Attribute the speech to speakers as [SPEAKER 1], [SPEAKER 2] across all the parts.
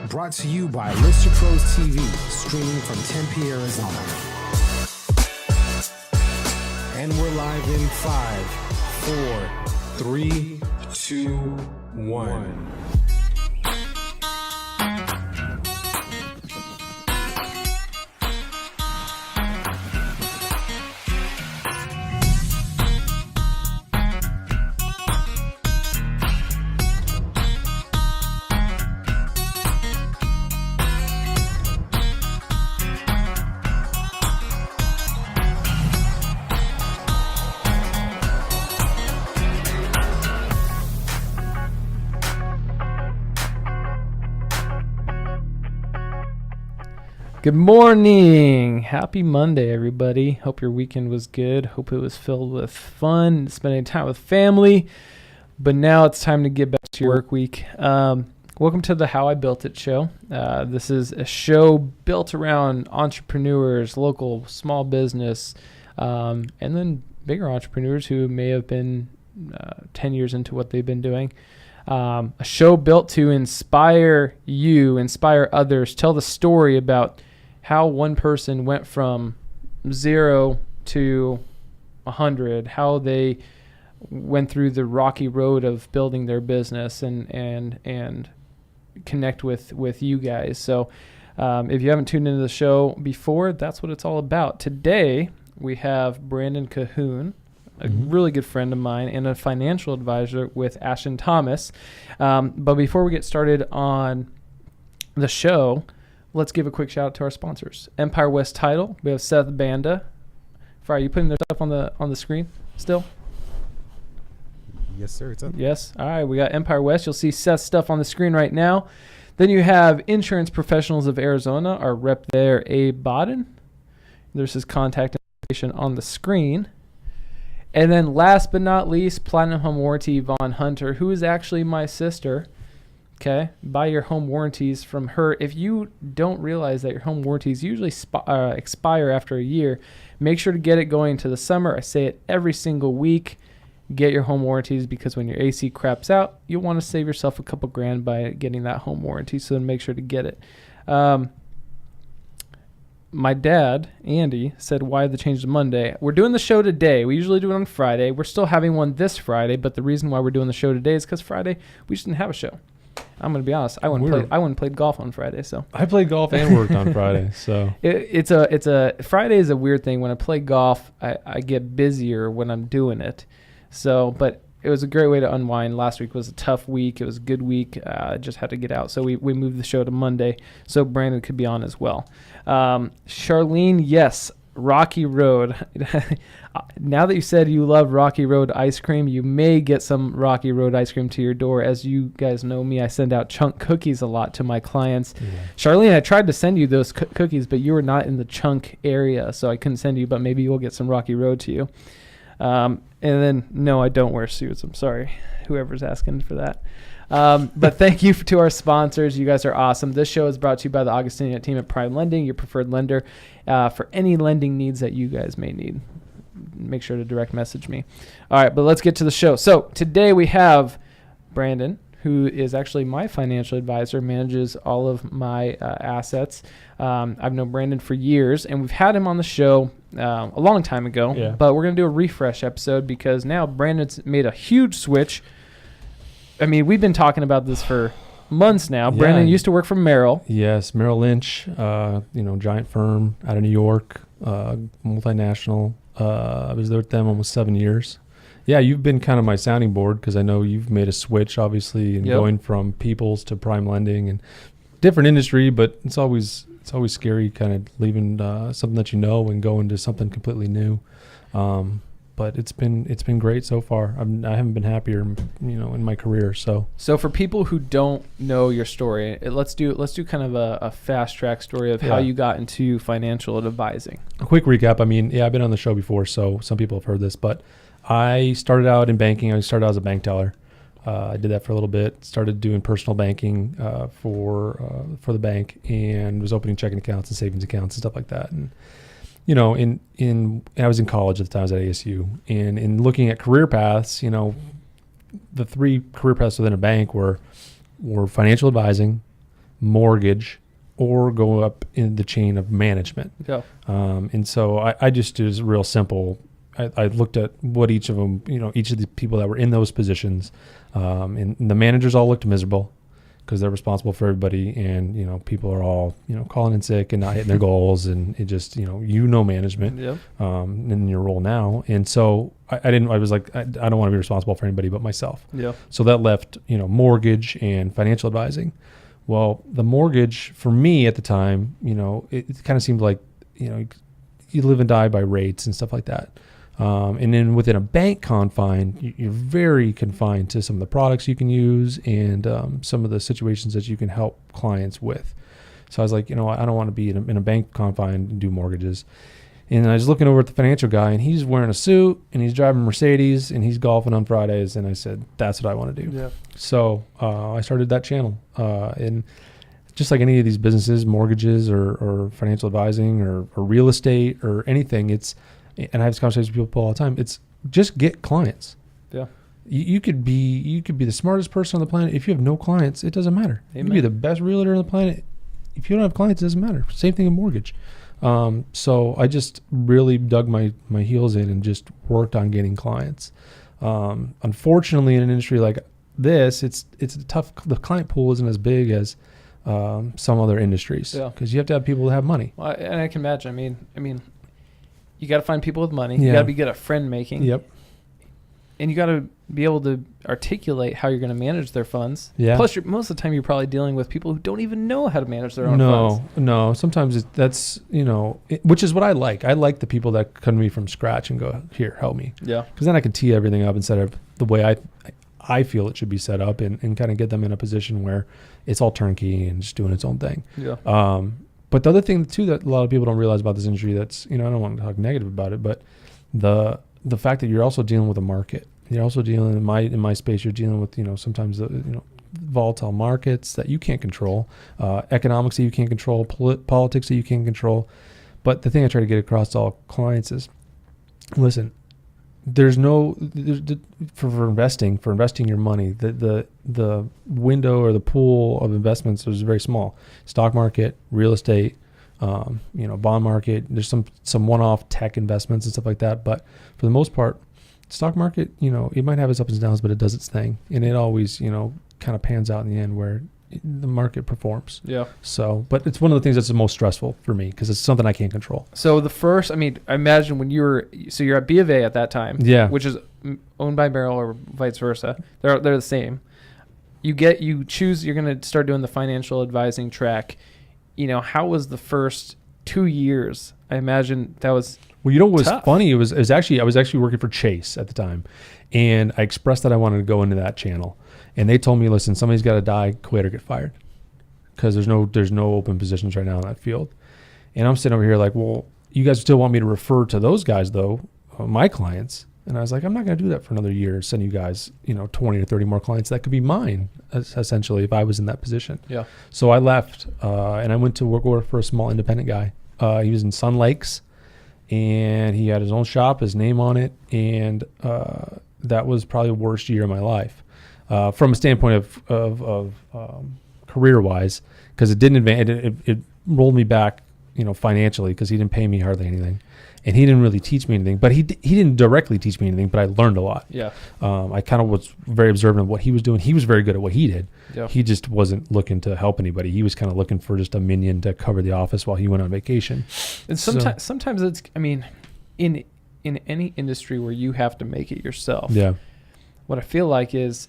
[SPEAKER 1] Brought to you by Lister Pros TV, streaming from Tempe, Arizona. And we're live in 5, 4, 3, 2, 1.
[SPEAKER 2] Good morning. Happy Monday, everybody. Hope your weekend was good. Hope it was filled with fun, spending time with family. But now it's time to get back to your work week. Welcome to the How I Built It show. This is a show built around entrepreneurs, local small business, and then bigger entrepreneurs who may have been 10 years into what they've been doing. A show built to inspire you, inspire others, tell the story about how one person went from 0 to 100, how they went through the rocky road of building their business and connect with you guys. So if you haven't tuned into the show before, that's what it's all about. Today, we have Brandon Kahoun, a really good friend of mine and a financial advisor with Ashton Thomas. But before we get started on the show, let's give a quick shout out to our sponsors. Empire West Title. We have Seth Banda. Are you putting their stuff on the screen still?
[SPEAKER 3] Yes, sir. It's up.
[SPEAKER 2] Yes. All right. We got Empire West. You'll see Seth's stuff on the screen right now. Then you have Insurance Professionals of Arizona. Our rep there, Abe Bodden. There's his contact information on the screen. And then last but not least, Platinum Home Warranty, Vaughn Hunter, who is actually my sister. Okay, buy your home warranties from her. If you don't realize that your home warranties usually expire after a year, make sure to get it going into the summer. I say it every single week. Get your home warranties, because when your AC craps out, you'll want to save yourself a couple grand by getting that home warranty. So then make sure to get it. My dad, Andy, said, why the change to Monday? We're doing the show today. We usually do it on Friday. We're still having one this Friday, but the reason why we're doing the show today is because Friday we just didn't have a show. I'm going to be honest. I went and played golf on Friday. So
[SPEAKER 4] I played golf and worked on Friday. So
[SPEAKER 2] it's a Friday is a weird thing. When I play golf, I get busier when I'm doing it. So, but it was a great way to unwind. Last week was a tough week. It was a good week. Just had to get out. So we moved the show to Monday so Brandon could be on as well. Charlene, yes, Rocky Road. Now that you said you love Rocky Road ice cream, you may get some Rocky Road ice cream to your door. As you guys know me, I send out chunk cookies a lot to my clients. Yeah. Charlene, I tried to send you those cookies, but you were not in the chunk area, so I couldn't send you, but maybe we'll get some Rocky Road to you. And then, no, I don't wear suits. I'm sorry, whoever's asking for that. But thank you to our sponsors. You guys are awesome. This show is brought to you by the Augustinian team at Prime Lending, your preferred lender for any lending needs that you guys may need. Make sure to direct message me. All right, but let's get to the show. So today we have Brandon, who is actually my financial advisor, manages all of my assets. I've known Brandon for years, and we've had him on the show a long time ago. Yeah. But we're going to do a refresh episode because now Brandon's made a huge switch. I mean, we've been talking about this for months now. Yeah. Brandon used to work for Merrill.
[SPEAKER 4] Yes, Merrill Lynch, giant firm out of New York, multinational. I was there with them almost 7 years. Yeah, you've been kind of my sounding board because I know you've made a switch, obviously, and going from People's to Prime Lending and different industry, but it's always scary kind of leaving something that you know and going to something completely new. But it's been great so far. I haven't been happier, in my career. So
[SPEAKER 2] for people who don't know your story, let's do kind of a fast track story of how you got into financial advising.
[SPEAKER 4] A quick recap. I mean, I've been on the show before, so some people have heard this, but I started out in banking. I started out as a bank teller. I did that for a little bit. Started doing personal banking for the bank, and was opening checking accounts and savings accounts and stuff like that. And I was in college at the time. I was at ASU, and in looking at career paths, the three career paths within a bank were financial advising, mortgage, or go up in the chain of management.
[SPEAKER 2] Yeah.
[SPEAKER 4] And so I just, it was real simple. I looked at what each of them, each of the people that were in those positions, and the managers all looked miserable because they're responsible for everybody. And, people are all, calling in sick and not hitting their goals. And it just, management in your role now. And so I was like, I don't want to be responsible for anybody but myself.
[SPEAKER 2] Yeah.
[SPEAKER 4] So that left, mortgage and financial advising. Well, the mortgage for me at the time, it kind of seemed like, you live and die by rates and stuff like that. And then within a bank confine, you're very confined to some of the products you can use and some of the situations that you can help clients with. So I was like, I don't want to be in a bank confine and do mortgages. And I was looking over at the financial guy, and he's wearing a suit, and he's driving a Mercedes, and he's golfing on Fridays. And I said, that's what I want to do.
[SPEAKER 2] Yeah.
[SPEAKER 4] So I started that channel. And just like any of these businesses, mortgages or financial advising or real estate or anything, and I have this conversation with people all the time, it's just get clients.
[SPEAKER 2] Yeah.
[SPEAKER 4] You could be the smartest person on the planet. If you have no clients, it doesn't matter.
[SPEAKER 2] Amen.
[SPEAKER 4] You could be the best realtor on the planet. If you don't have clients, it doesn't matter. Same thing in mortgage. So I just really dug my heels in and just worked on getting clients. Unfortunately, in an industry like this, it's tough. The client pool isn't as big as some other industries because you have to have people that have money.
[SPEAKER 2] Well, and I can imagine. I mean, you got to find people with money.
[SPEAKER 4] Yeah.
[SPEAKER 2] You got to be good at friend making.
[SPEAKER 4] Yep.
[SPEAKER 2] And you got to be able to articulate how you're going to manage their funds.
[SPEAKER 4] Yeah.
[SPEAKER 2] Plus, most of the time, you're probably dealing with people who don't even know how to manage their own funds.
[SPEAKER 4] No. Sometimes that's, which is what I like. I like the people that come to me from scratch and go, here, help me.
[SPEAKER 2] Yeah.
[SPEAKER 4] Because then I can tee everything up instead of the way I feel it should be set up and kind of get them in a position where it's all turnkey and just doing its own thing.
[SPEAKER 2] Yeah.
[SPEAKER 4] But the other thing, too, that a lot of people don't realize about this industry that's, I don't want to talk negative about it, but the fact that you're also dealing with a market. You're also dealing in my space. You're dealing with sometimes volatile markets that you can't control, economics that you can't control, politics that you can't control. But the thing I try to get across to all clients is, listen, there's for investing your money, the window or the pool of investments is very small. Stock market, real estate, bond market. There's some one-off tech investments and stuff like that. But for the most part, stock market, it might have its ups and downs, but it does its thing. And it always, kind of pans out in the end where the market performs.
[SPEAKER 2] Yeah.
[SPEAKER 4] So, but it's one of the things that's the most stressful for me because it's something I can't control.
[SPEAKER 2] So I imagine when you're at B of A at that time.
[SPEAKER 4] Yeah.
[SPEAKER 2] Which is owned by Merrill or vice versa. They're the same. You're going to start doing the financial advising track. How was the first 2 years? I imagine that was
[SPEAKER 4] Well, what was
[SPEAKER 2] tough.
[SPEAKER 4] funny? It was actually, I was actually working for Chase at the time, and I expressed that I wanted to go into that channel, and they told me, listen, somebody's got to die, quit, or get fired, because there's no open positions right now in that field. And I'm sitting over here like, well, you guys still want me to refer to those guys though, my clients? And I was like, I'm not going to do that for another year. Send you guys, 20 or 30 more clients that could be mine, essentially, if I was in that position.
[SPEAKER 2] Yeah.
[SPEAKER 4] So I left, and I went to work for a small independent guy. He was in Sun Lakes, and he had his own shop, his name on it, and that was probably the worst year of my life, from a standpoint of career-wise, because it didn't advance. It rolled me back, financially, because he didn't pay me hardly anything. And he didn't really teach me anything, but he didn't directly teach me anything, but I learned a lot.
[SPEAKER 2] Yeah.
[SPEAKER 4] I kind of was very observant of what he was doing. He was very good at what he did.
[SPEAKER 2] Yeah.
[SPEAKER 4] He just wasn't looking to help anybody. He was kind of looking for just a minion to cover the office while he went on vacation.
[SPEAKER 2] And sometimes it's, in any industry where you have to make it yourself.
[SPEAKER 4] Yeah.
[SPEAKER 2] What I feel like is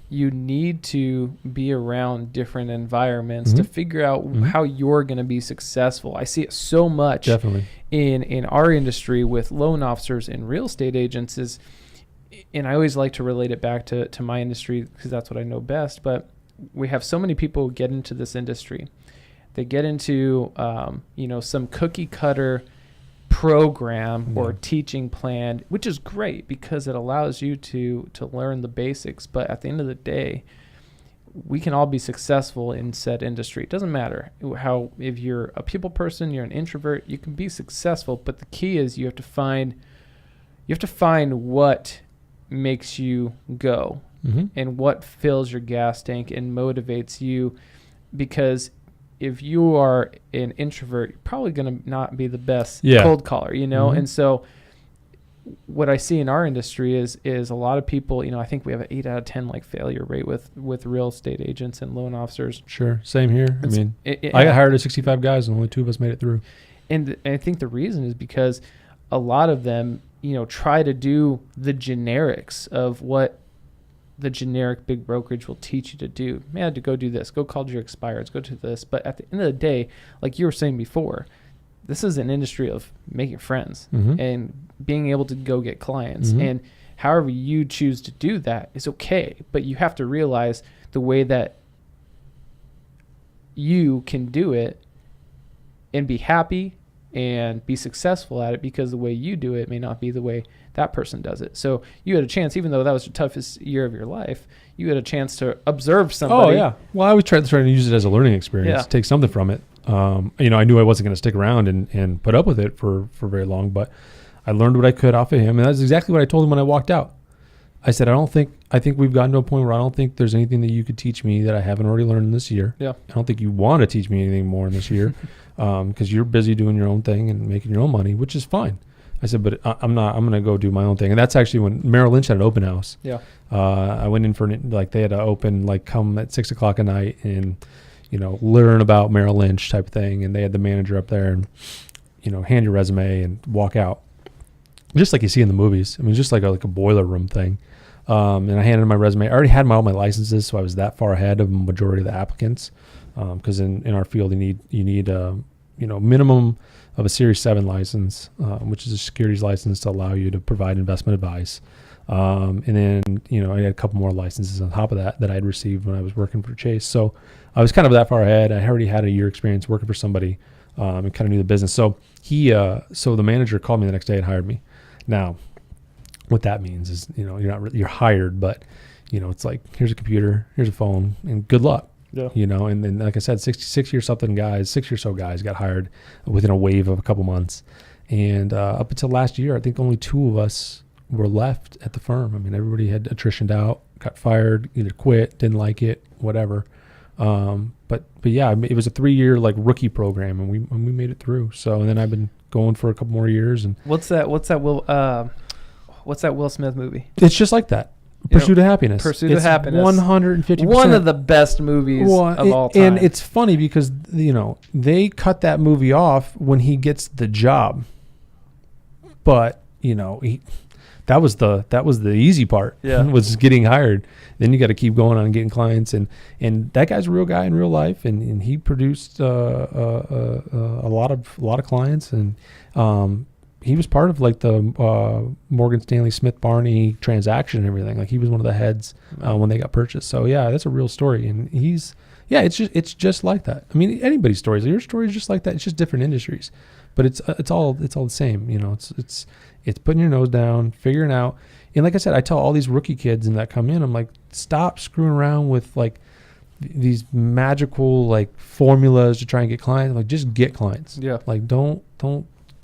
[SPEAKER 2] you need to be around different environments to figure out how you're going to be successful. I see it so much
[SPEAKER 4] Definitely.
[SPEAKER 2] in our industry with loan officers and real estate agents and I always like to relate it back to my industry because that's what I know best. But we have so many people who get into this industry. They get into, some cookie cutter program or teaching plan, which is great because it allows you to learn the basics. But at the end of the day, we can all be successful in said industry. It doesn't matter if you're a people person, you're an introvert, you can be successful. But the key is you have to find what makes you go and what fills your gas tank and motivates you because if you are an introvert, you're probably going to not be the best
[SPEAKER 4] Yeah.
[SPEAKER 2] cold caller, you know?
[SPEAKER 4] Mhm.
[SPEAKER 2] And so what I see in our industry is a lot of people, you know, I think we have an 8 out of 10 like failure rate with real estate agents and loan officers.
[SPEAKER 4] Sure. Same here. I
[SPEAKER 2] It's-
[SPEAKER 4] mean, I got hired at 65 guys and only 2 of us made it through.
[SPEAKER 2] And I think the reason is because a lot of them, you know, try to do the generics of what the generic big brokerage will teach you to do. Man, to go do this, go call your expireds, go to this. But at the end of the day, like you were saying before, this is an industry of making friends
[SPEAKER 4] Mhm.
[SPEAKER 2] and being able to go get clients.
[SPEAKER 4] Mhm.
[SPEAKER 2] And however you choose to do that is okay. But you have to realize the way that you can do it and be happy and be successful at it, because the way you do it may not be the way that person does it. So you had a chance, even though that was the toughest year of your life, you had a chance to observe somebody.
[SPEAKER 4] Oh yeah. Well, I was trying to use it as a learning experience,
[SPEAKER 2] Yeah.
[SPEAKER 4] take something from it. You know, I knew I wasn't going to stick around and put up with it for very long, but I learned what I could off of him, and that's exactly what I told him when I walked out. I said, I think we've gotten to a point where I don't think there's anything that you could teach me that I haven't already learned in this year.
[SPEAKER 2] Yeah.
[SPEAKER 4] I don't think you want to teach me anything more in this year, because you're busy doing your own thing and making your own money, which is fine. I said, but I'm going to go do my own thing. And that's actually when Merrill Lynch had an open house.
[SPEAKER 2] Yeah.
[SPEAKER 4] I went in for they had to open, come at 6:00 at night and, you know, learn about Merrill Lynch type of thing. And they had the manager up there and, you know, hand your resume and walk out. Just like you see in the movies. I mean, just like a boiler room thing. And I handed in my resume. I already had all my licenses, so I was that far ahead of the majority of the applicants. Because in our field, you need minimum of a Series 7 license, which is a securities license to allow you to provide investment advice. And then, you know, I had a couple more licenses on top of that I had received when I was working for Chase. So I was kind of that far ahead. I already had a year experience working for somebody, and kind of knew the business. So so the manager called me the next day and hired me. Now, what that means is, you know, you're hired, but, you know, it's like, here's a computer, here's a phone, and good luck.
[SPEAKER 2] Yeah.
[SPEAKER 4] You know, and then, like I said, 6 or so guys got hired within a wave of a couple months. And up until last year, I think only 2 of us were left at the firm. I mean, everybody had attritioned out, got fired, either quit, didn't like it, whatever. But yeah, I mean, it was a 3-year rookie program, and we made it through. So, and then I've been going for a couple more years. And
[SPEAKER 2] What's that Will Smith movie?
[SPEAKER 4] it's just like that. Pursuit of Happiness.
[SPEAKER 2] Pursuit of Happiness.
[SPEAKER 4] 150%.
[SPEAKER 2] One of the best movies of all time.
[SPEAKER 4] And it's funny because, you know, they cut that movie off when he gets the job. But, you know, that was the easy part.
[SPEAKER 2] Yeah.
[SPEAKER 4] Was getting hired. Then you got to keep going on and getting clients, and that guy's a real guy in real life, and he produced a lot of clients, and he was part of the Morgan Stanley Smith Barney transaction and everything. Like, he was one of the heads when they got purchased. So yeah, that's a real story, and it's just like that. I mean, anybody's stories. Your story is just like that. It's just different industries, but it's all the same. You know, it's putting your nose down, figuring out. And like I said, I tell all these rookie kids that come in, I'm like, stop screwing around with these magical formulas to try and get clients. Like, just get clients.
[SPEAKER 2] Yeah.
[SPEAKER 4] Like, don't,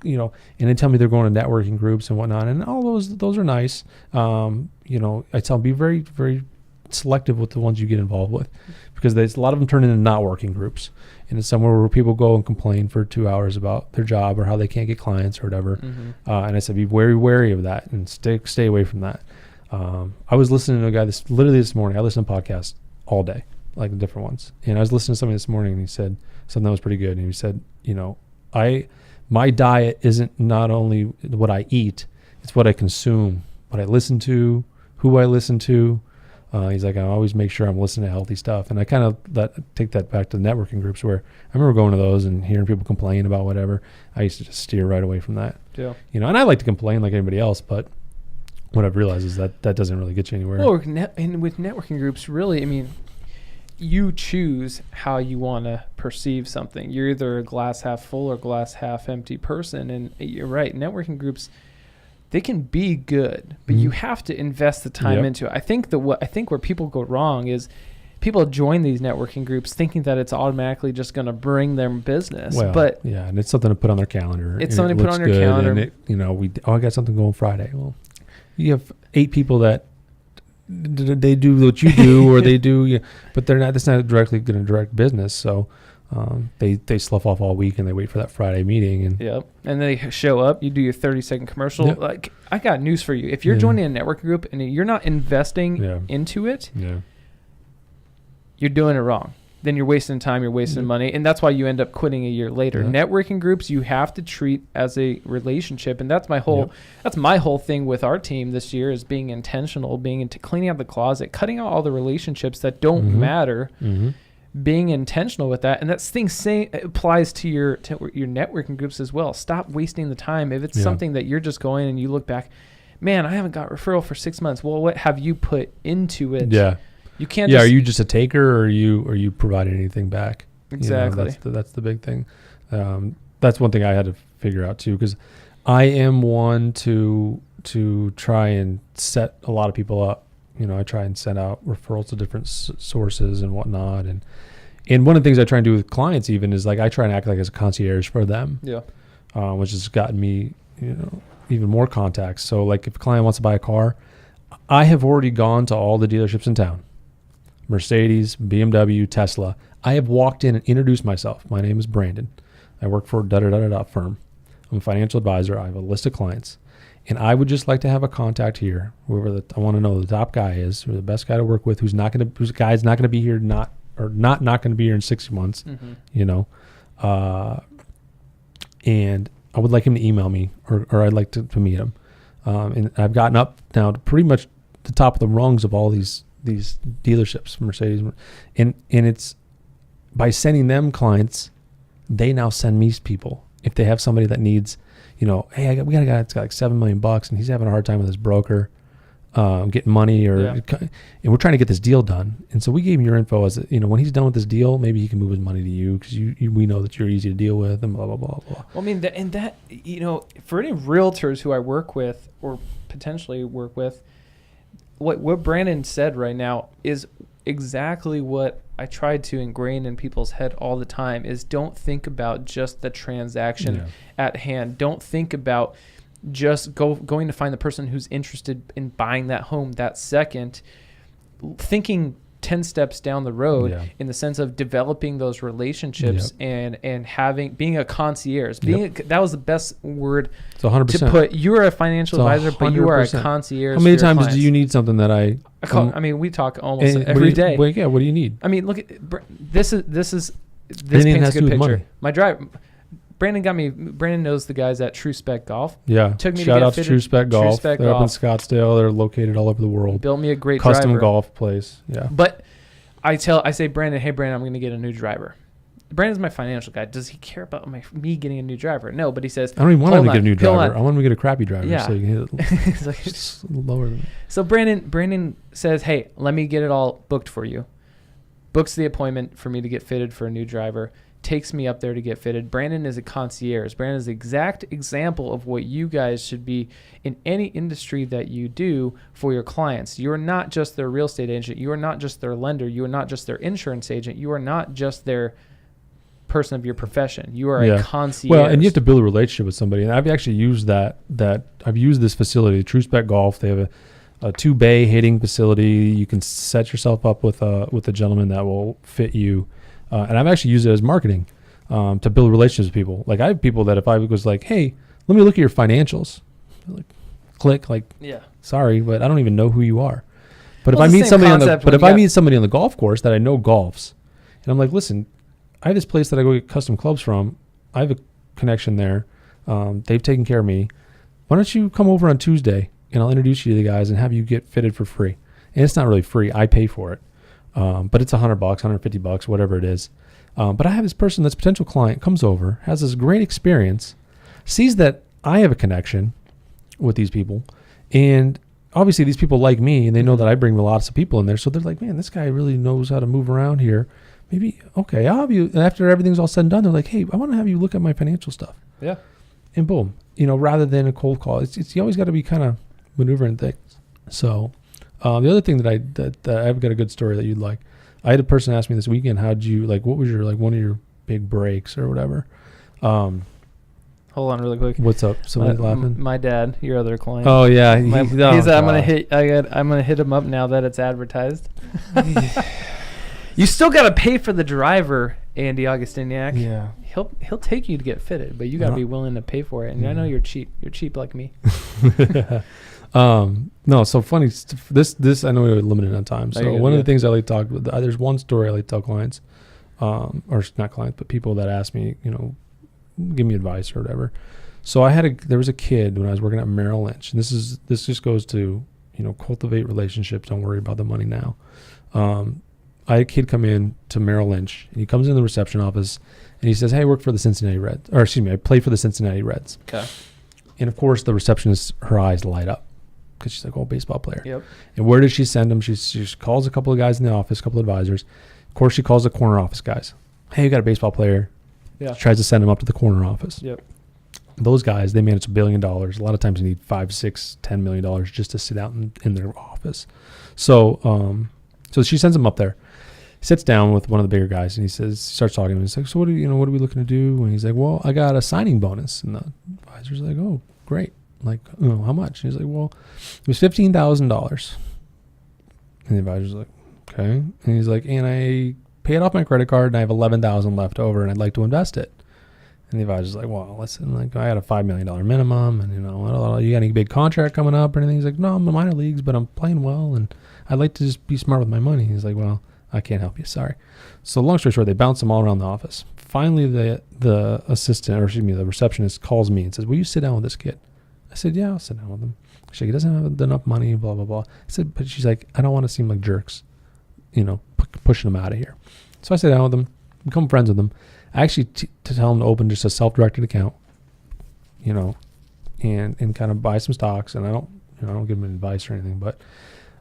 [SPEAKER 4] you know, and then tell me they're going to networking groups and whatnot. And all those are nice. You know, I tell them, be very, very selective with the ones you get involved with, because there's a lot of them turn into not working groups. And it's somewhere where people go and complain for 2 hours about their job or how they can't get clients or whatever.
[SPEAKER 2] Mm-hmm.
[SPEAKER 4] And I said, be very wary of that and stay away from that. I was listening to a guy this morning. I listen to podcasts all day, like different ones. And I was listening to somebody this morning, and he said something that was pretty good. And he said, you know, my diet isn't not only what I eat, it's what I consume, what I listen to, who I listen to. He's like, I always make sure I'm listening to healthy stuff. And I kind of take that back to the networking groups, where I remember going to those and hearing people complain about whatever. I used to just steer right away from that.
[SPEAKER 2] Yeah.
[SPEAKER 4] You know, and I like to complain like anybody else, but what I've realized is that doesn't really get you anywhere.
[SPEAKER 2] Well, and with networking groups, really, I mean, you choose how you want to perceive something. You're either a glass half full or glass half empty person. And you're right, networking groups, they can be good, but you have to invest the time into it. I think where people go wrong is people join these networking groups thinking that it's automatically just going to bring them business.
[SPEAKER 4] Well,
[SPEAKER 2] but
[SPEAKER 4] yeah, and it's something to put on their calendar.
[SPEAKER 2] It's something to put on your calendar.
[SPEAKER 4] And I got something going Friday. Well, you have 8 people that they do what you do, or they do, but they're not. That's not directly going to direct business. So they slough off all week and they wait for that Friday meeting. And
[SPEAKER 2] yep. And they show up. You do your 30-second commercial.
[SPEAKER 4] Yep.
[SPEAKER 2] Like, I got news for you. If you're joining a networking group and you're not investing into it, you're doing it wrong. Then you're wasting time, you're wasting money, and that's why you end up quitting a year later. Networking groups you have to treat as a relationship, and that's my whole thing with our team this year is being intentional, being into cleaning out the closet, cutting out all the relationships that don't matter, being intentional with that, and that thing applies to your networking groups as well. Stop wasting the time. If it's something that you're just going and you look back, man, I haven't got referral for 6 months. Well, what have you put into it?
[SPEAKER 4] Yeah.
[SPEAKER 2] You can't.
[SPEAKER 4] Are you just a taker, or are you providing anything back?
[SPEAKER 2] Exactly.
[SPEAKER 4] That's the big thing. That's one thing I had to figure out too, because I am one to try and set a lot of people up. I try and send out referrals to different sources and whatnot, and one of the things I try and do with clients even is like I try and act like as a concierge for them. Yeah. Which has gotten me even more contacts. So like if a client wants to buy a car, I have already gone to all the dealerships in town. Mercedes, BMW, Tesla. I have walked in and introduced myself. My name is Brandon. I work for da-da-da-da firm. I'm a financial advisor. I have a list of clients. And I would just like to have a contact here, whoever I want to know who the top guy is, who's the best guy to work with, who's not going to be here not going to be here in 6 months, and I would like him to email me or I'd like to meet him. And I've gotten up now to pretty much the top of the rungs of all these dealerships, Mercedes, and it's by sending them clients, they now send me people. If they have somebody that needs, hey, we got a guy that's got like $7 million and he's having a hard time with his broker, getting money, and we're trying to get this deal done. And so we gave him your info as when he's done with this deal, maybe he can move his money to you because we know that you're easy to deal with, and blah blah blah blah.
[SPEAKER 2] Well, I mean, that for any realtors who I work with or potentially work with, what Brandon said right now is exactly what I tried to ingrain in people's head all the time is don't think about just the transaction at hand. Don't think about just going to find the person who's interested in buying that home that second. Thinking 10 steps down the road in the sense of developing those relationships and being a concierge. That was the best word to put. You're a financial advisor, but you are a concierge.
[SPEAKER 4] How many times do you need something that
[SPEAKER 2] we talk almost every day.
[SPEAKER 4] What do you need?
[SPEAKER 2] I mean, look at this paints a good picture.
[SPEAKER 4] Money.
[SPEAKER 2] My drive. Brandon knows the guys at True Spec Golf.
[SPEAKER 4] Yeah.
[SPEAKER 2] Took me
[SPEAKER 4] Shout
[SPEAKER 2] to
[SPEAKER 4] out to True Spec Golf. They're up in Scottsdale. They're located all over the world.
[SPEAKER 2] Built me a great
[SPEAKER 4] custom
[SPEAKER 2] driver.
[SPEAKER 4] golf place. Yeah.
[SPEAKER 2] But I say, Brandon, hey, Brandon, I'm going to get a new driver. Brandon's my financial guy. Does he care about me getting a new driver? No, but he says,
[SPEAKER 4] I don't even want him to get a new driver. I want him to get a crappy driver.
[SPEAKER 2] Yeah.
[SPEAKER 4] So you can hit it just lower than that.
[SPEAKER 2] So Brandon says, hey, let me get it all booked for you. Books the appointment for me to get fitted for a new driver. Takes me up there to get fitted. Brandon is a concierge. Brandon is the exact example of what you guys should be in any industry that you do for your clients. You are not just their real estate agent. You are not just their lender. You are not just their insurance agent. You are not just their person of your profession. You are a concierge.
[SPEAKER 4] Well, and you have to build a relationship with somebody. And I've actually used that I've used this facility, True Spec Golf. They have a 2-bay hitting facility. You can set yourself up with a gentleman that will fit you. And I've actually used it as marketing to build relationships with people. Like I have people that if I was like, hey, let me look at your financials, like, click, like, sorry, but I don't even know who you are. But if I meet somebody I meet somebody on the golf course that I know golfs, and I'm like, listen, I have this place that I go get custom clubs from. I have a connection there. They've taken care of me. Why don't you come over on Tuesday and I'll introduce you to the guys and have you get fitted for free. And it's not really free. I pay for it. But it's $100, $150, whatever it is. But I have this person that's a potential client comes over, has this great experience, sees that I have a connection with these people, and obviously these people like me, and they know that I bring lots of people in there. So they're like, man, this guy really knows how to move around here. Maybe, okay, I'll have you. And after everything's all said and done, they're like, hey, I want to have you look at my financial stuff.
[SPEAKER 2] Yeah.
[SPEAKER 4] And boom, rather than a cold call, it's you always got to be kind of maneuvering things. So. The other thing that I've got a good story that you'd like. I had a person ask me this weekend, what was your one of your big breaks or whatever?
[SPEAKER 2] Hold on, really quick.
[SPEAKER 4] What's up? Somebody's laughing.
[SPEAKER 2] My dad, your other client.
[SPEAKER 4] Oh yeah,
[SPEAKER 2] I'm gonna hit him up now that it's advertised. You still gotta pay for the driver, Andy Augustiniak.
[SPEAKER 4] Yeah.
[SPEAKER 2] He'll take you to get fitted, but you gotta be willing to pay for it. And I know you're cheap. You're cheap like me.
[SPEAKER 4] No, so funny. This I know we're limited on time. So one of the things I like to talk about, there's one story I like to tell clients, or not clients, but people that ask me, give me advice or whatever. So there was a kid when I was working at Merrill Lynch, and this just goes to, cultivate relationships. Don't worry about the money now. I had a kid come in to Merrill Lynch, and he comes in the reception office, and he says, "Hey, I work for the Cincinnati Reds," or excuse me, I play for the Cincinnati Reds.
[SPEAKER 2] Okay.
[SPEAKER 4] And of course, the receptionist, her eyes light up because she's like, "Oh, baseball player."
[SPEAKER 2] Yep. And
[SPEAKER 4] where does she send him? She calls a couple of guys in the office, a couple of advisors. Of course, she calls the corner office guys. "Hey, you got a baseball player?"
[SPEAKER 2] Yeah.
[SPEAKER 4] She tries to send him up to the corner office.
[SPEAKER 2] Yep.
[SPEAKER 4] Those guys, they manage $1 billion. A lot of times they need $5, $6, $10 million just to sit out in their office. So she sends him up there. He sits down with one of the bigger guys, and he starts talking to him. He's like, "So what are we looking to do?" And he's like, "Well, I got a signing bonus." And the advisor's like, "Oh, great. Like, how much?" And he's like, "Well, it was $15,000. And the advisor's like, "Okay." And he's like, "And I paid off my credit card, and I have $11,000 left over, and I'd like to invest it." And the advisor's like, "Well, listen, like, I got a $5 million minimum, and you got any big contract coming up or anything?" He's like, "No, I'm in minor leagues, but I'm playing well, and I'd like to just be smart with my money." He's like, "Well, I can't help you. Sorry." So long story short, they bounce them all around the office. Finally, the assistant, or excuse me, the receptionist calls me and says, "Will you sit down with this kid?" I said, "Yeah, I'll sit down with him." She's like, "He doesn't have enough money, blah, blah, blah." I said, but she's like, "I don't want to seem like jerks, pushing him out of here." So I sat down with him, become friends with him. I actually to tell him to open just a self-directed account, and kind of buy some stocks. And I don't give him advice or anything, but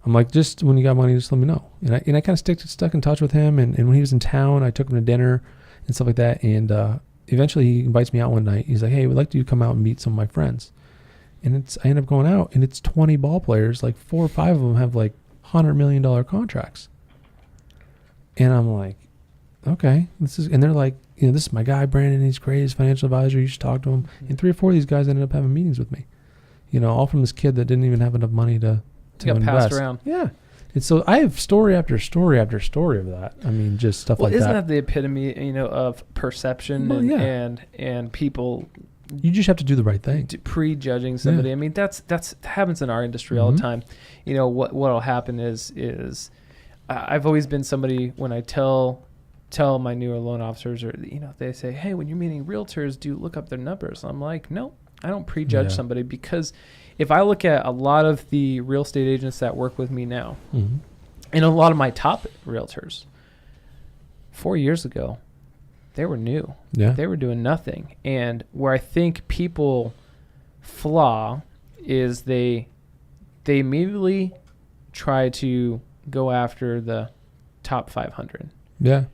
[SPEAKER 4] I'm like, just when you got money, just let me know. And I kind of stuck in touch with him. And when he was in town, I took him to dinner and stuff like that. And eventually he invites me out one night. He's like, "Hey, we'd like you to come out and meet some of my friends." And I end up going out, and it's 20 ball players. Like 4 or 5 of them have like $100 million contracts. And I'm like, okay, and they're like, "This is my guy, Brandon. He's great. He's a financial advisor. You should talk to him." And 3 or 4 of these guys ended up having meetings with me, all from this kid that didn't even have enough money to
[SPEAKER 2] got
[SPEAKER 4] invest.
[SPEAKER 2] passed around.
[SPEAKER 4] Yeah. And so I have story after story after story of that. I mean, just stuff like that.
[SPEAKER 2] Isn't that the epitome, of perception and people?
[SPEAKER 4] You just have to do the right thing.
[SPEAKER 2] Prejudging somebody. Yeah. I mean, that happens in our industry all the time. What'll happen is I've always been somebody, when I tell my newer loan officers, or they say, "Hey, when you're meeting realtors, do look up their numbers." I'm like, no, I don't prejudge somebody, because if I look at a lot of the real estate agents that work with me now, and a lot of my top realtors, 4 years ago, they were new. Yeah. They were doing nothing. And where I think people flaw is they immediately try to go after the top 500. Yeah.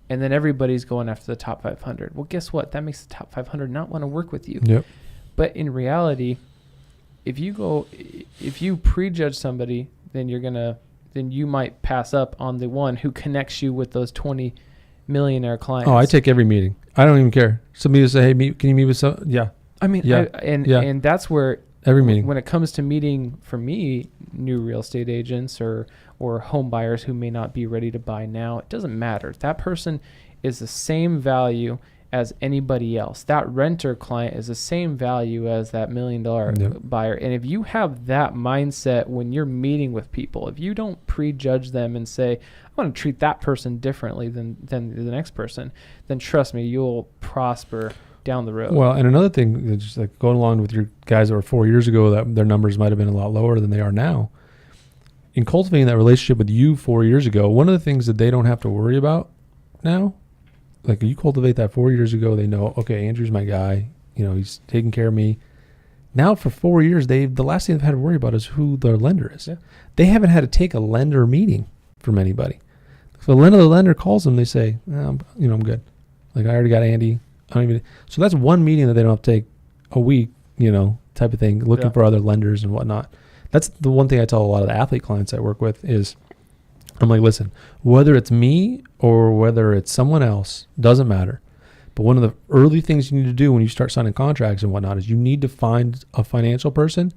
[SPEAKER 2] And then everybody's going after the top 500. Well, guess what? That makes the top 500 not want to work with you. Yep. But in reality, if you prejudge somebody, then you might pass up on the one who connects you with those 20 millionaire clients.
[SPEAKER 4] Oh, I take every meeting. I don't even care. Somebody will say, "Hey, can you meet with some?" Yeah.
[SPEAKER 2] I mean, and that's where
[SPEAKER 4] every meeting,
[SPEAKER 2] when it comes to meeting, for me, new real estate agents or home buyers who may not be ready to buy now, it doesn't matter. That person is the same value as anybody else. That renter client is the same value as that $1 million buyer. And if you have that mindset when you're meeting with people, if you don't prejudge them and say, "I want to treat that person differently than the next person," then trust me, you'll prosper down the road.
[SPEAKER 4] Well, and another thing, just like going along with your guys that were 4 years ago, that their numbers might have been a lot lower than they are now. In cultivating that relationship with you 4 years ago, one of the things that they don't have to worry about now, like you cultivate that 4 years ago, they know, okay, Andrew's my guy. He's taking care of me. Now for 4 years, the last thing they've had to worry about is who their lender is. Yeah. They haven't had to take a lender meeting from anybody. So the lender calls them, they say, I'm good. Like, I already got Andy. So that's one meeting that they don't have to take a week, type of thing, looking for other lenders and whatnot. That's the one thing I tell a lot of the athlete clients I work with is, I'm like, listen, whether it's me or whether it's someone else, doesn't matter. But one of the early things you need to do when you start signing contracts and whatnot is you need to find a financial person,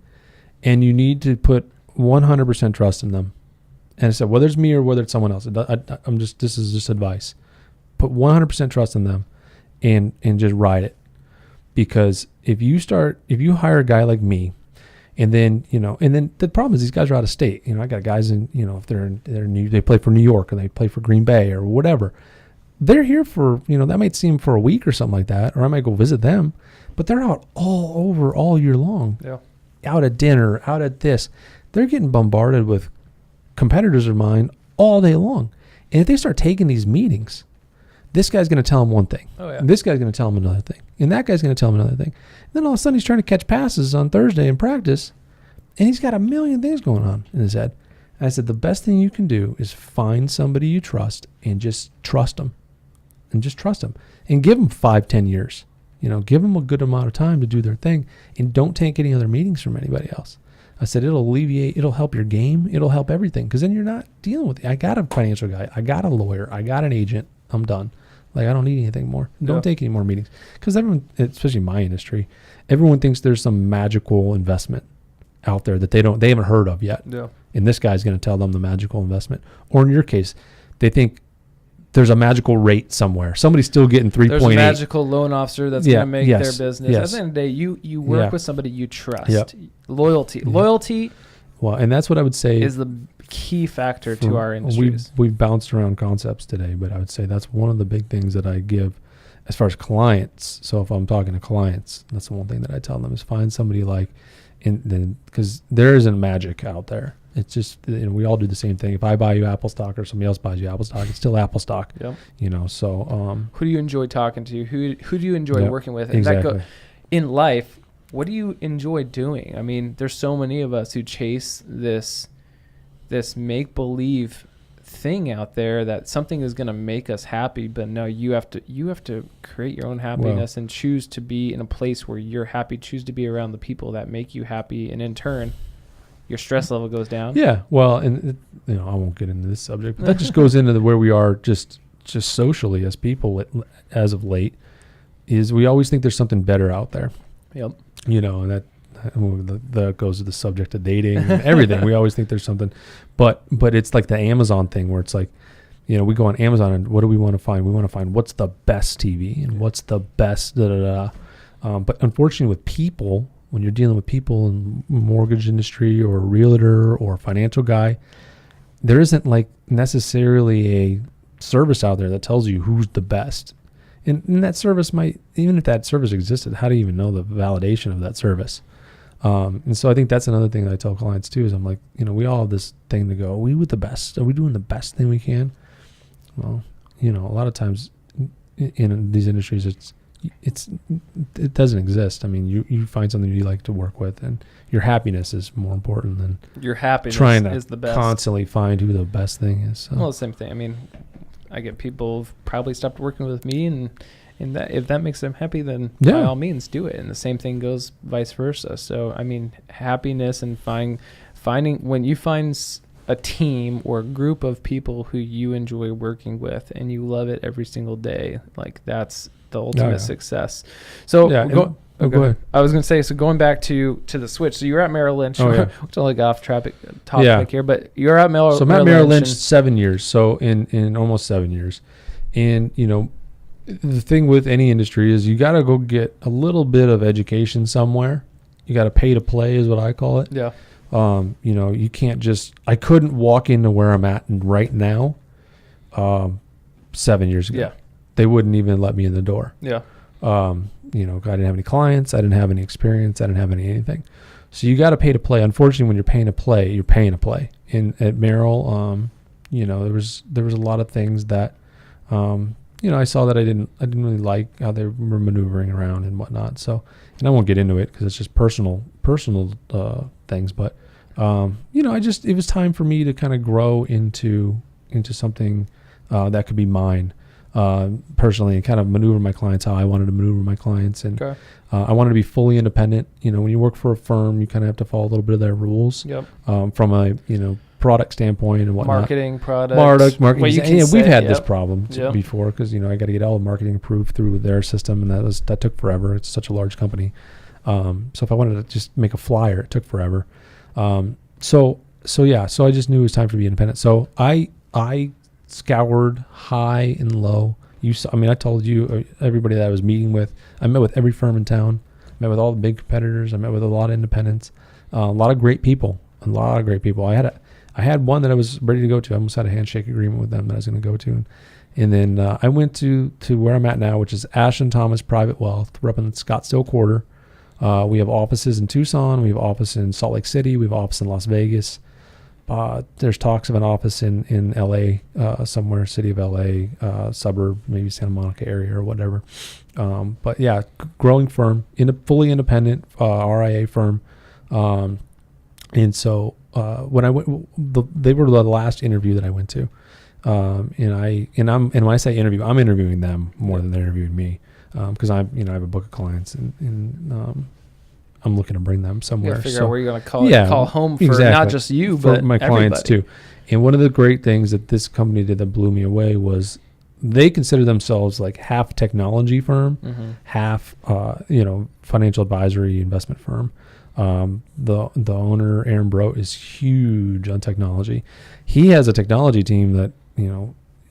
[SPEAKER 4] and you need to put 100% trust in them. And I said, whether it's me or whether it's someone else, this is just advice. Put 100% trust in them and just ride it. Because if you hire a guy like me, and then the problem is these guys are out of state. I got guys in, if they play for New York or they play for Green Bay or whatever. They're here for, that might seem for a week or something like that, or I might go visit them, but they're out all over all year long.
[SPEAKER 2] Yeah.
[SPEAKER 4] Out at dinner, out at this. They're getting bombarded with competitors of mine all day long. And if they start taking these meetings, this guy's going to tell them one thing.
[SPEAKER 2] Oh, yeah.
[SPEAKER 4] And this guy's going to tell them another thing. And that guy's going to tell them another thing. And then all of a sudden he's trying to catch passes on Thursday in practice, and he's got a million things going on in his head. And I said, the best thing you can do is find somebody you trust and just trust them. And just trust them. And give them 5-10 years. Give them a good amount of time to do their thing. And don't take any other meetings from anybody else. I said, it'll help your game. It'll help everything. Because then you're not dealing with it. I got a financial guy. I got a lawyer. I got an agent. I'm done. I don't need anything more. Don't take any more meetings. Because everyone, especially in my industry, everyone thinks there's some magical investment out there that they haven't heard of yet.
[SPEAKER 2] Yeah.
[SPEAKER 4] And this guy's going to tell them the magical investment. Or in your case, they think there's a magical rate somewhere. Somebody's still getting 3.8.
[SPEAKER 2] There's a magical loan officer that's going to make their business. At the end of the day, you work with somebody you trust.
[SPEAKER 4] Yep.
[SPEAKER 2] Loyalty.
[SPEAKER 4] Yep.
[SPEAKER 2] Loyalty.
[SPEAKER 4] Well, and that's what I would say
[SPEAKER 2] is the key factor to our industries.
[SPEAKER 4] We've bounced around concepts today, but I would say that's one of the big things that I give as far as clients. So if I'm talking to clients, that's the one thing that I tell them is find somebody because there isn't magic out there. It's just, we all do the same thing. If I buy you Apple stock or somebody else buys you Apple stock, it's still Apple stock.
[SPEAKER 2] Yep.
[SPEAKER 4] So
[SPEAKER 2] who do you enjoy talking to? Who do you enjoy working with? And
[SPEAKER 4] exactly.
[SPEAKER 2] In life, what do you enjoy doing? I mean, there's so many of us who chase this make-believe thing out there that something is going to make us happy, but no, you have to create your own happiness and choose to be in a place where you're happy, choose to be around the people that make you happy, and in turn your stress level goes down.
[SPEAKER 4] Yeah, well, and I won't get into this subject, but that just goes into where we are just socially as people as of late, is we always think there's something better out there.
[SPEAKER 2] Yep.
[SPEAKER 4] And that goes to the subject of dating and everything. We always think there's something, but it's like the Amazon thing where it's like, we go on Amazon and what do we want to find? We want to find what's the best TV and what's the best but unfortunately with people, when you're dealing with people in mortgage industry or a realtor or a financial guy, there isn't necessarily a service out there that tells you who's the best. And that service even if that service existed, how do you even know the validation of that service? And so I think that's another thing that I tell clients too, is I'm like, we all have this thing to go, are we with the best? Are we doing the best thing we can? Well, a lot of times in these industries, it doesn't exist. I mean, you find something you like to work with, and your happiness is more important than
[SPEAKER 2] your happiness
[SPEAKER 4] trying to
[SPEAKER 2] is the best.
[SPEAKER 4] Constantly find who the best thing is. So.
[SPEAKER 2] Well, the same thing. I mean, I get people who've probably stopped working with me, and that if that makes them happy, then by all means do it. And the same thing goes vice versa. So I mean, happiness and finding when you find a team or a group of people who you enjoy working with and you love it every single day, that's the ultimate success. So go ahead. I was going to say, so going back to the switch. So you're at Merrill Lynch. Which only got off topic here, but you're at Merrill.
[SPEAKER 4] So I'm at Merrill Lynch 7 years. So in almost 7 years, and the thing with any industry is you got to go get a little bit of education somewhere. You got to pay to play, is what I call it.
[SPEAKER 2] Yeah.
[SPEAKER 4] You can't I couldn't walk into where I'm at right now 7 years ago.
[SPEAKER 2] Yeah.
[SPEAKER 4] They wouldn't even let me in the door.
[SPEAKER 2] Yeah.
[SPEAKER 4] I didn't have any clients. I didn't have any experience. I didn't have anything. So you got to pay to play. Unfortunately, when you're paying to play, you're paying to play. At Merrill, there was a lot of things that, I saw that I didn't really like how they were maneuvering around and whatnot. So, and I won't get into it because it's just personal things. But, it was time for me to kind of grow into something that could be mine. Personally, and kind of maneuver my clients how I wanted to maneuver my clients, and I wanted to be fully independent. When you work for a firm, you kind of have to follow a little bit of their rules.
[SPEAKER 2] Yep.
[SPEAKER 4] From a product standpoint and whatnot.
[SPEAKER 2] Marketing, products.
[SPEAKER 4] Marketing.
[SPEAKER 2] What you can
[SPEAKER 4] And we've
[SPEAKER 2] say,
[SPEAKER 4] had this
[SPEAKER 2] yep.
[SPEAKER 4] problem
[SPEAKER 2] Yep.
[SPEAKER 4] before because I got to get all the marketing approved through their system, and that took forever. It's such a large company. So if I wanted to just make a flyer, it took forever. So I just knew it was time for me to be independent. So I scoured high and low. I told you, everybody that I was meeting with, I met with every firm in town, met with all the big competitors. I met with a lot of independents, a lot of great people. I had one that I was ready to go to. I almost had a handshake agreement with them that I was going to go to. And then I went to where I'm at now, which is Ashton Thomas Private Wealth. We're up in the Scottsdale Quarter. We have offices in Tucson. We have office in Salt Lake City. We have office in Las Vegas. There's talks of an office in LA, somewhere, city of LA, suburb, maybe Santa Monica area or whatever. But yeah, growing firm, fully independent RIA firm. And so when I went, they were the last interview that I went to. And when I say interview, I'm interviewing them more than they're interviewing me, because I have a book of clients and I'm looking to bring them somewhere.
[SPEAKER 2] You gotta figure out where you're going to call home for not just you,
[SPEAKER 4] for
[SPEAKER 2] but
[SPEAKER 4] my clients
[SPEAKER 2] everybody.
[SPEAKER 4] too. And one of the great things that this company did that blew me away was they consider themselves like half technology firm, half financial advisory investment firm. The owner, Aaron Brote, is huge on technology. He has a technology team that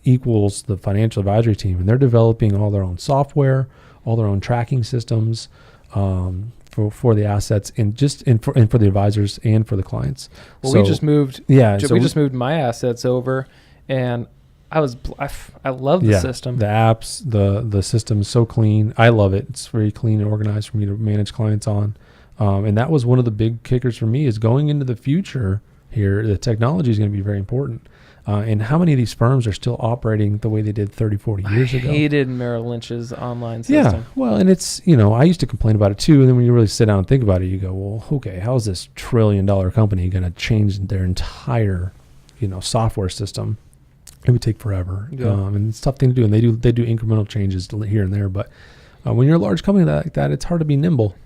[SPEAKER 4] equals the financial advisory team, and they're developing all their own software, all their own tracking systems for the assets, and for the advisors and for the clients.
[SPEAKER 2] Well, we just moved.
[SPEAKER 4] Yeah,
[SPEAKER 2] we just moved my assets over, and I love the system.
[SPEAKER 4] The apps, the system is so clean. I love it. It's very clean and organized for me to manage clients on. And that was one of the big kickers for me, is going into the future here. The technology is going to be very important. And how many of these firms are still operating the way they did 30, 40 years ago?
[SPEAKER 2] I hated Merrill Lynch's online system.
[SPEAKER 4] Yeah, well, and it's, I used to complain about it too. And then when you really sit down and think about it, you go, well, okay, how is this $1 trillion company going to change their entire, software system? It would take forever.
[SPEAKER 2] Yeah.
[SPEAKER 4] And it's a tough thing to do. And they do incremental changes here and there. But when you're a large company like that, it's hard to be nimble.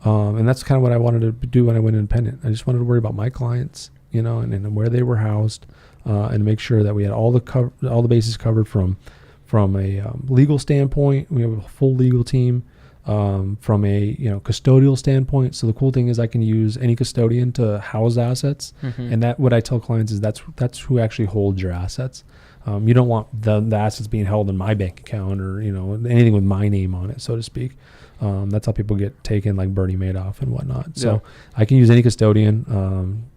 [SPEAKER 4] And that's kind of what I wanted to do when I went independent. I just wanted to worry about my clients, and where they were housed, and make sure that we had all the bases covered from a legal standpoint. We have a full legal team, from a custodial standpoint. So the cool thing is I can use any custodian to house assets, and that what I tell clients is that's who actually holds your assets. You don't want the assets being held in my bank account or anything with my name on it, so to speak. That's how people get taken, like Bernie Madoff and whatnot. So I can use any custodian,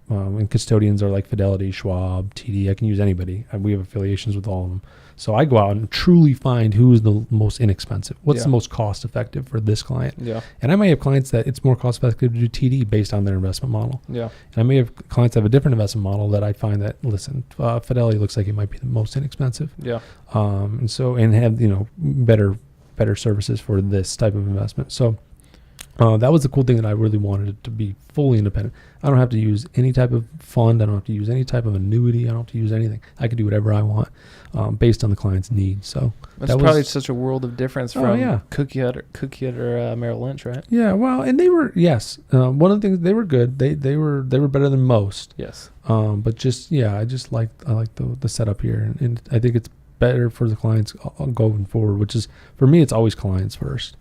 [SPEAKER 4] and custodians are like Fidelity, Schwab, TD. I can use anybody. We have affiliations with all of them. So I go out and truly find who is the most inexpensive. What's the most cost effective for this client? Yeah. And I may have clients that it's more cost effective to do TD based on their investment model. Yeah. And I may have clients that have a different investment model that I find that, Fidelity looks like it might be the most inexpensive. Yeah. And have, better services for this type of investment. So that was the cool thing that I really wanted it to be fully independent. I don't have to use any type of fund. I don't have to use any type of annuity. I don't have to use anything. I can do whatever I want based on the client's needs. So
[SPEAKER 2] that's probably such a world of difference from cookie cutter Merrill Lynch, right?
[SPEAKER 4] Yeah. Well, and they were one of the things, they were good. They were better than most. Yes. But just I like the setup here, and I think it's better for the clients going forward, which is, for me, it's always clients first.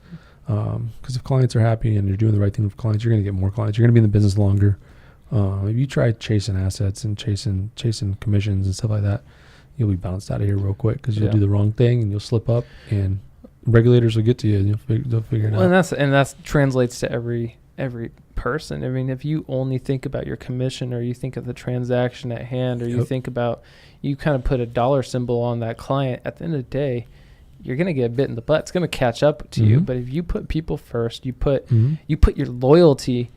[SPEAKER 4] Because if clients are happy and you're doing the right thing with clients, you're going to get more clients. You're going to be in the business longer. If you try chasing assets and chasing commissions and stuff like that, you'll be bounced out of here real quick because you'll do the wrong thing and you'll slip up, and regulators will get to you and they'll figure it out.
[SPEAKER 2] And that translates to every person. I mean, if you only think about your commission, or you think of the transaction at hand, or you think about, you kind of put a dollar symbol on that client, at the end of the day, you're going to get bit in the butt. It's going to catch up to you. But if you put people first, you put your loyalty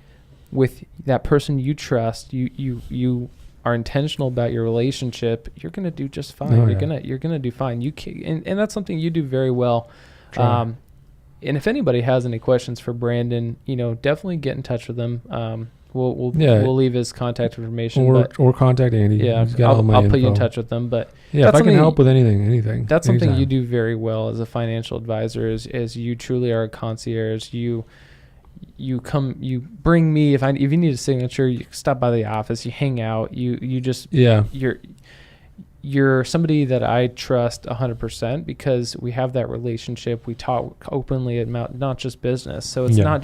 [SPEAKER 2] with that person you trust, you are intentional about your relationship, you're going to do just fine. You're going to do fine. You can, and that's something you do very well. And if anybody has any questions for Brandon, definitely get in touch with him. We'll leave his contact information,
[SPEAKER 4] or contact Andy.
[SPEAKER 2] Yeah, I'll put you in touch with them. But
[SPEAKER 4] if I can help with anything.
[SPEAKER 2] That's something you do very well as a financial advisor. Is you truly are a concierge. You you bring me, if you need a signature, you stop by the office, you hang out, you just, you're somebody that I trust 100% because we have that relationship. We talk openly about not just business. So it's not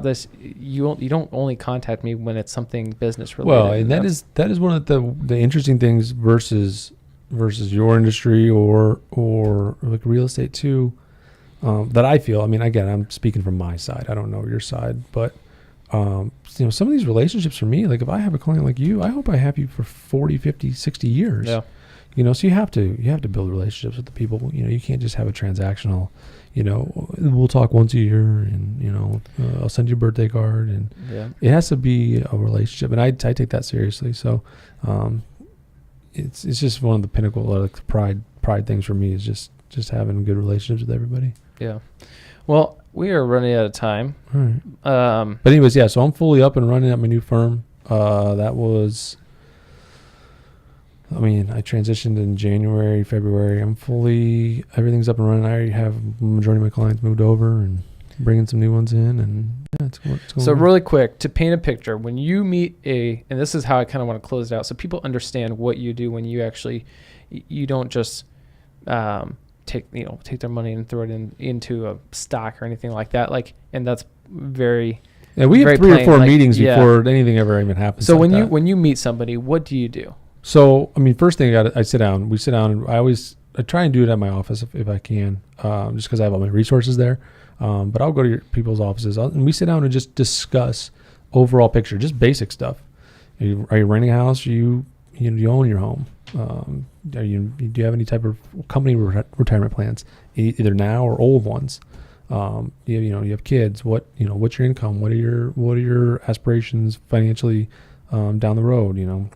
[SPEAKER 2] this, you don't only contact me when it's something business related.
[SPEAKER 4] Well, and that is one of the interesting things versus your industry or like real estate too, that I feel. I mean, again, I'm speaking from my side. I don't know your side, but some of these relationships for me, like if I have a client like you, I hope I have you for 40, 50, 60 years.
[SPEAKER 2] Yeah.
[SPEAKER 4] So you have to build relationships with the people. You can't just have a transactional, we'll talk once a year and, I'll send you a birthday card, and it has to be a relationship. And I take that seriously. So, it's just one of the pinnacle, like the pride things for me is just having good relationships with everybody.
[SPEAKER 2] Yeah. Well, we are running out of time.
[SPEAKER 4] All right. But anyways, so I'm fully up and running at my new firm. I transitioned in January, February. Everything's up and running. I already have the majority of my clients moved over and bringing some new ones in, and it's going
[SPEAKER 2] So
[SPEAKER 4] on.
[SPEAKER 2] really quick, to paint a picture, when you meet and this is how I kind of want to close it out so people understand what you do when you actually, you don't just take their money and throw it into a stock or anything like that. And that's very...
[SPEAKER 4] Yeah, we have 3 or 4 meetings before anything ever even happens.
[SPEAKER 2] So when you meet somebody, what do you do?
[SPEAKER 4] So, first thing I sit down. We sit down, and I try and do it at my office if I can, just because I have all my resources there. But I'll go to people's offices, and we sit down and just discuss overall picture, just basic stuff. Are you renting a house? Do you own your home? Do you have any type of company retirement plans, either now or old ones? You have kids. What's your income? What are your aspirations financially down the road?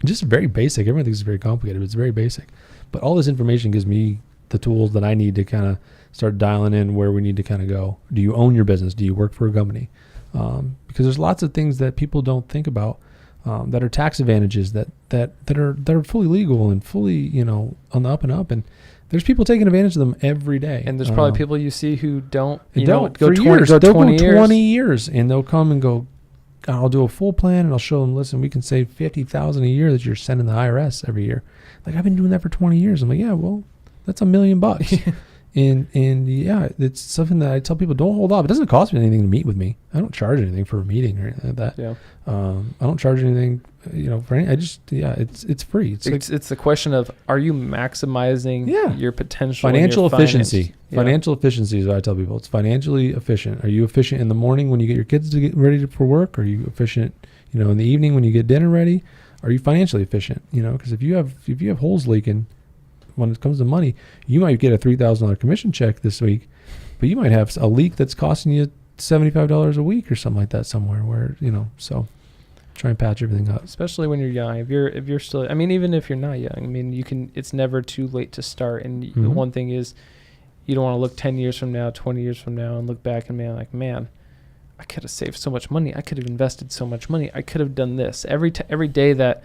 [SPEAKER 4] Just very basic. Everything is very complicated, but it's very basic. But all this information gives me the tools that I need to kind of start dialing in where we need to kind of go. Do you own your business? Do you work for a company? Because there's lots of things that people don't think about that are tax advantages that are fully legal and fully on the up and up. And there's people taking advantage of them every day.
[SPEAKER 2] And there's probably people you see who don't.
[SPEAKER 4] Go
[SPEAKER 2] for
[SPEAKER 4] 20
[SPEAKER 2] years.
[SPEAKER 4] They'll go 20 years, and they'll come and go, I'll do a full plan, and I'll show them, listen, we can save $50,000 a year that you're sending the IRS every year. Like, I've been doing that for 20 years. I'm like, yeah, well, that's $1 million. And it's something that I tell people, don't hold off. It doesn't cost me anything to meet with me. I don't charge anything for a meeting or anything like that. Yeah. I don't charge anything, for any. It's free.
[SPEAKER 2] It's the question of, are you maximizing your potential?
[SPEAKER 4] Financial efficiency.
[SPEAKER 2] Yeah.
[SPEAKER 4] Financial efficiency is what I tell people. It's financially efficient. Are you efficient in the morning when you get your kids to get ready for work? Are you efficient, in the evening when you get dinner ready? Are you financially efficient? Because if you have holes leaking, when it comes to money, you might get a $3,000 commission check this week, but you might have a leak that's costing you $75 a week or something like that somewhere where, so try and patch everything up.
[SPEAKER 2] Especially when you're young. If you're still, even if you're not young, it's never too late to start. And the one thing is, you don't want to look 10 years from now, 20 years from now and look back and be like, man, I could have saved so much money. I could have invested so much money. I could have done this. Every day that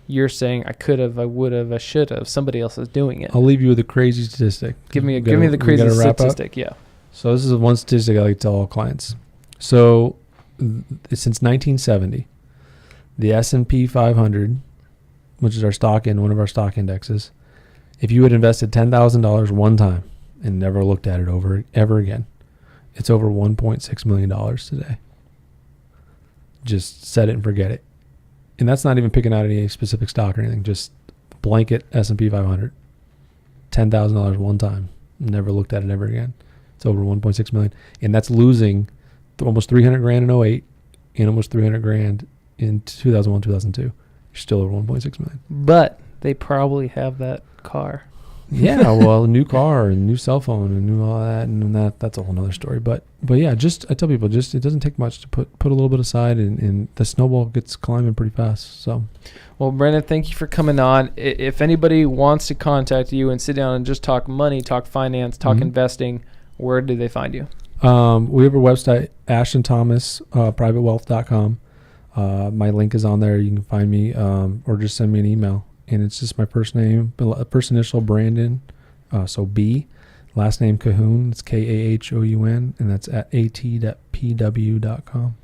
[SPEAKER 2] you're saying I could have, I would have, I should have, somebody else is doing it.
[SPEAKER 4] I'll leave you with a crazy statistic.
[SPEAKER 2] Give me the crazy statistic. Yeah.
[SPEAKER 4] So this is one statistic I like to tell all clients. So since 1970, the S&P 500, which is one of our stock indexes, if you had invested $10,000 one time and never looked at it ever again, it's over $1.6 million today. Just set it and forget it. And that's not even picking out any specific stock or anything, just blanket S&P 500. $10,000 one time, never looked at it ever again. It's over 1.6 million. And that's losing almost 300 grand in 08 and almost 300 grand in 2001, 2002. You're still over 1.6 million.
[SPEAKER 2] But they probably have that car.
[SPEAKER 4] Yeah, well, a new car and new cell phone and new all that, and that's a whole nother story. But yeah, I tell people, it doesn't take much to put a little bit aside, and the snowball gets climbing pretty fast. So,
[SPEAKER 2] well, Brandon, thank you for coming on. If anybody wants to contact you and sit down and just talk money, talk finance, talk investing, where do they find you?
[SPEAKER 4] We have a website, AshtonThomasPrivateWealth.com. My link is on there. You can find me, or just send me an email. And it's just my first name, first initial, Brandon, so B, Last name Kahoun. It's Kahoun, and that's at at.pw.com.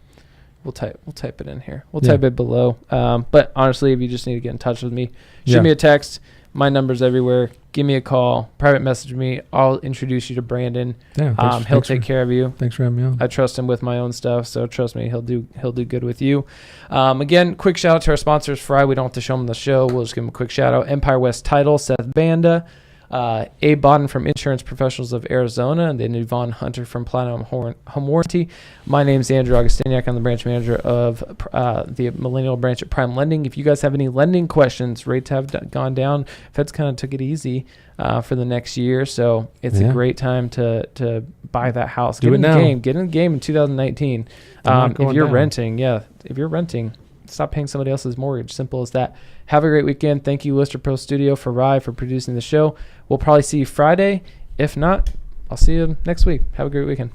[SPEAKER 2] We'll type it in here. We'll type it below. But honestly, if you just need to get in touch with me, shoot me a text. My number's everywhere. Give me a call. Private message me. I'll introduce you to Brandon.
[SPEAKER 4] Yeah,
[SPEAKER 2] he'll take care of you.
[SPEAKER 4] Thanks for having me on.
[SPEAKER 2] I trust him with my own stuff, so trust me, he'll do good with you. Again, quick shout out to our sponsors. Fry, we don't have to show them the show. We'll just give them a quick shout out. Empire West Title, Seth Banda. Abe Bodden from Insurance Professionals of Arizona, and then Yvonne Hunter from Platinum Home Warranty. My name's Andrew Augustiniak. I'm the branch manager of the Millennial branch at Prime Lending. If you guys have any lending questions, rates have gone down. Fed's kind of took it easy for the next year, so it's a great time to buy that house. Get in the game in 2019. If you're renting, stop paying somebody else's mortgage. Simple as that. Have a great weekend. Thank you, Lister Pro Studio, for Rye for producing the show. We'll probably see you Friday. If not, I'll see you next week. Have a great weekend.